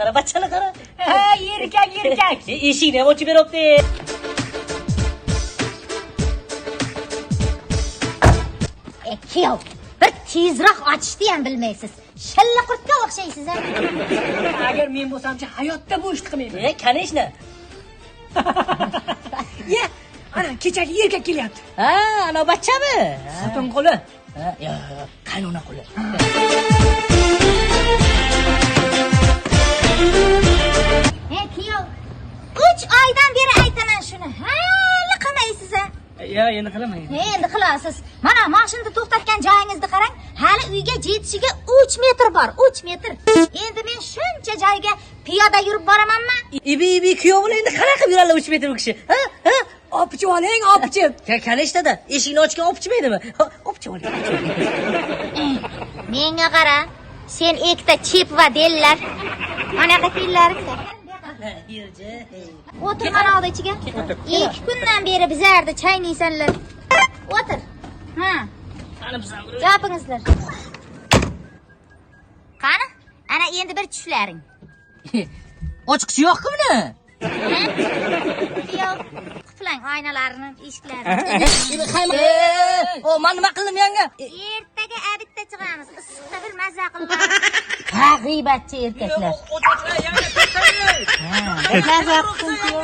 qara, bachchani qara. Ha, erkak. Eshikni ham ochib beryapti. Kuyov, bir tezroq ochishni ham bilmaysiz. Shalla qurtga o'xshaysiz ha. Agar men bo'lsam-chi, hayotda bu ishni qilmayman. Kanishni. Ya, ana kechagi erkak kelyapti. Ha, ana bachchami? Xotin qo'li. Ha, yo'q, qaynona qo'li. Kuyov, 3 oydan beri aytaman shuni. Hali qilmaysiz ha. Ya, endi qilaman. Endi qilasiz. Mana mashinani to'xtatgan joyingizni qarang. Hali uyga yetishiga 3 metr bor, 3 metr. Endi men shuncha joyga piyoda yurib boramanmi? Ibi kuyovini endi qanaqa yuradi 3 metr bu kishi? Ha? Opchib oling, opchib. Kanishda-da eshikni ochgan opchimaydimi? Opchib oling. Menga qara. Sen ikkita chip va dellar. Qanaqa fe'llaring? Yurji. O'tir mana oldi ichiga. 2 kundan beri bizlarda chaynaysanlar. O'tir. Ha. Qani bizam. Gapingizlar. Qani? Ana endi bir tushlaring. Ochiqchi yo'qmi buni? Yo'q. Quflang oynalarini, eshiklarini. O, men nima qildim yanga? Ertaga abitda chiqamiz. Issiqda bir mazza qilamiz. Ha, g'iybatchi erkaklar. O'chaqlar yanga to'xtaydi. Mazza qilsin.